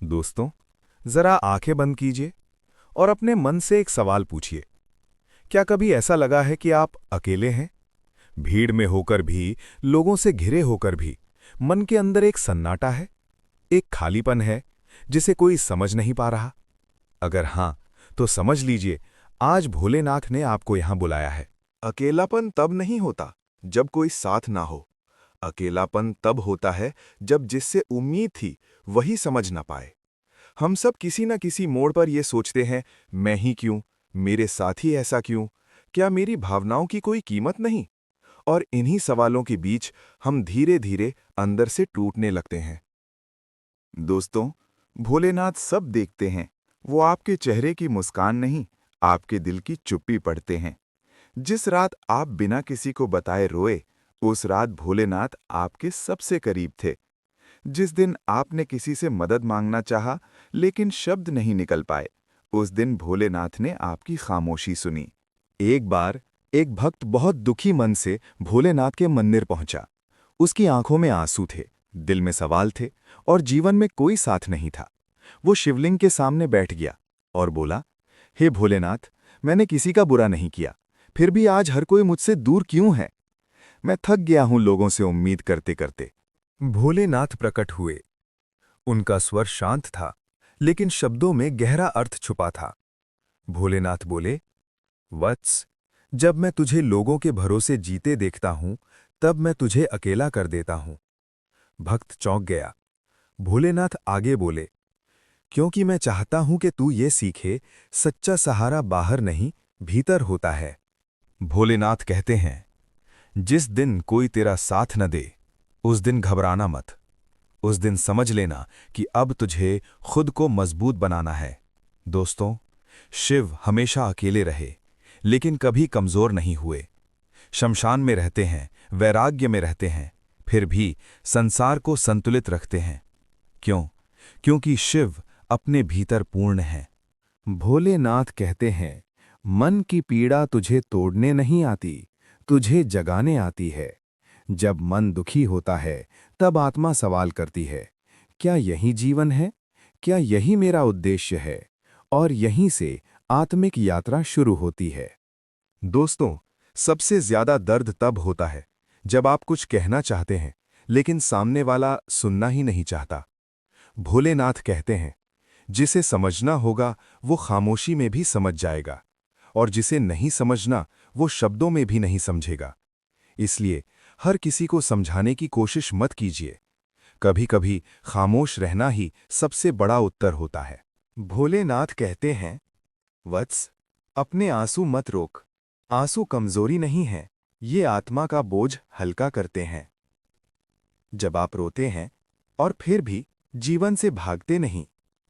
दोस्तों, जरा आंखें बंद कीजिए और अपने मन से एक सवाल पूछिए। क्या कभी ऐसा लगा है कि आप अकेले हैं? भीड़ में होकर भी, लोगों से घिरे होकर भी, मन के अंदर एक सन्नाटा है, एक खालीपन है, जिसे कोई समझ नहीं पा रहा। अगर हां, तो समझ लीजिए, आज भोलेनाथ ने आपको यहां बुलाया है। अकेलापन तब नहीं होता जब कोई साथ ना हो। अकेलापन तब होता है जब जिससे उम्मीद थी वही समझ ना पाए। हम सब किसी न किसी मोड़ पर ये सोचते हैं, मैं ही क्यों, मेरे साथी ऐसा क्यों, क्या मेरी भावनाओं की कोई कीमत नहीं? और इन्हीं सवालों के बीच हम धीरे धीरे अंदर से टूटने लगते हैं। दोस्तों, भोलेनाथ सब देखते हैं। वो आपके चेहरे की मुस्कान नहीं, आपके दिल की चुप्पी पढ़ते हैं। जिस रात आप बिना किसी को बताए रोए, उस रात भोलेनाथ आपके सबसे करीब थे। जिस दिन आपने किसी से मदद मांगना चाहा, लेकिन शब्द नहीं निकल पाए, उस दिन भोलेनाथ ने आपकी खामोशी सुनी। एक बार एक भक्त बहुत दुखी मन से भोलेनाथ के मंदिर पहुंचा। उसकी आंखों में आंसू थे, दिल में सवाल थे और जीवन में कोई साथ नहीं था। वो शिवलिंग के सामने बैठ गया और बोला, हे भोलेनाथ, मैंने किसी का बुरा नहीं किया, फिर भी आज हर कोई मुझसे दूर क्यों है? मैं थक गया हूं लोगों से उम्मीद करते करते। भोलेनाथ प्रकट हुए। उनका स्वर शांत था, लेकिन शब्दों में गहरा अर्थ छुपा था। भोलेनाथ बोले, वत्स, जब मैं तुझे लोगों के भरोसे जीते देखता हूं, तब मैं तुझे अकेला कर देता हूं। भक्त चौंक गया। भोलेनाथ आगे बोले, क्योंकि मैं चाहता हूं कि तू ये सीखे, सच्चा सहारा बाहर नहीं, भीतर होता है। भोलेनाथ कहते हैं, जिस दिन कोई तेरा साथ न दे, उस दिन घबराना मत। उस दिन समझ लेना कि अब तुझे खुद को मजबूत बनाना है। दोस्तों, शिव हमेशा अकेले रहे, लेकिन कभी कमजोर नहीं हुए। शमशान में रहते हैं, वैराग्य में रहते हैं, फिर भी संसार को संतुलित रखते हैं। क्यों? क्योंकि शिव अपने भीतर पूर्ण है। भोलेनाथ कहते हैं, मन की पीड़ा तुझे तोड़ने नहीं आती, तुझे जगाने आती है। जब मन दुखी होता है, तब आत्मा सवाल करती है, क्या यही जीवन है? क्या यही मेरा उद्देश्य है? और यहीं से आत्मिक यात्रा शुरू होती है। दोस्तों, सबसे ज्यादा दर्द तब होता है जब आप कुछ कहना चाहते हैं, लेकिन सामने वाला सुनना ही नहीं चाहता। भोलेनाथ कहते हैं, जिसे समझना होगा वो खामोशी में भी समझ जाएगा, और जिसे नहीं समझना वो शब्दों में भी नहीं समझेगा। इसलिए हर किसी को समझाने की कोशिश मत कीजिए। कभी कभी खामोश रहना ही सबसे बड़ा उत्तर होता है। भोलेनाथ कहते हैं, वत्स, अपने आंसू मत रोक। आंसू कमजोरी नहीं है, ये आत्मा का बोझ हल्का करते हैं। जब आप रोते हैं और फिर भी जीवन से भागते नहीं,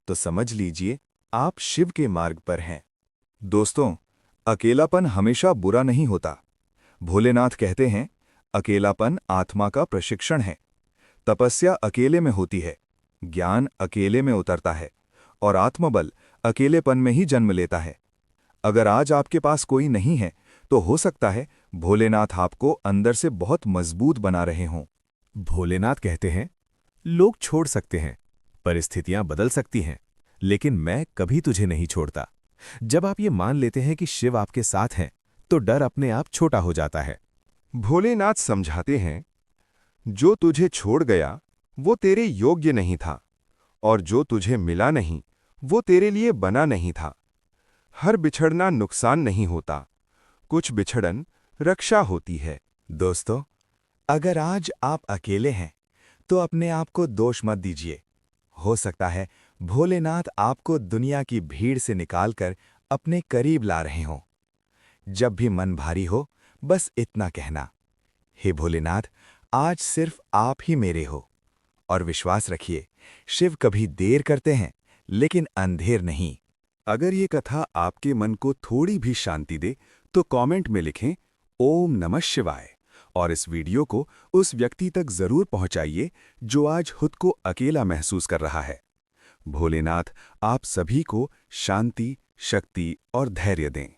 तो समझ लीजिए आप शिव के मार्ग पर हैं। दोस्तों, अकेलापन हमेशा बुरा नहीं होता। भोलेनाथ कहते हैं, अकेलापन आत्मा का प्रशिक्षण है। तपस्या अकेले में होती है, ज्ञान अकेले में उतरता है, और आत्मबल अकेलेपन में ही जन्म लेता है। अगर आज आपके पास कोई नहीं है, तो हो सकता है भोलेनाथ आपको अंदर से बहुत मजबूत बना रहे हों। भोलेनाथ कहते हैं, लोग छोड़ सकते हैं, परिस्थितियां बदल सकती हैं, लेकिन मैं कभी तुझे नहीं छोड़ता। जब आप ये मान लेते हैं कि शिव आपके साथ हैं, तो डर अपने आप छोटा हो जाता है। भोलेनाथ समझाते हैं, जो तुझे छोड़ गया वो तेरे योग्य नहीं था, और जो तुझे मिला नहीं वो तेरे लिए बना नहीं था। हर बिछड़ना नुकसान नहीं होता, कुछ बिछड़न रक्षा होती है। दोस्तों, अगर आज आप अकेले हैं, तो अपने आप को दोष मत दीजिए। हो सकता है भोलेनाथ आपको दुनिया की भीड़ से निकालकर अपने करीब ला रहे हों। जब भी मन भारी हो, बस इतना कहना, हे भोलेनाथ, आज सिर्फ आप ही मेरे हो। और विश्वास रखिए, शिव कभी देर करते हैं, लेकिन अंधेर नहीं। अगर ये कथा आपके मन को थोड़ी भी शांति दे, तो कमेंट में लिखें, ओम नमः शिवाय, और इस वीडियो को उस व्यक्ति तक जरूर पहुंचाइए जो आज खुद को अकेला महसूस कर रहा है। भोलेनाथ आप सभी को शांति, शक्ति और धैर्य दें।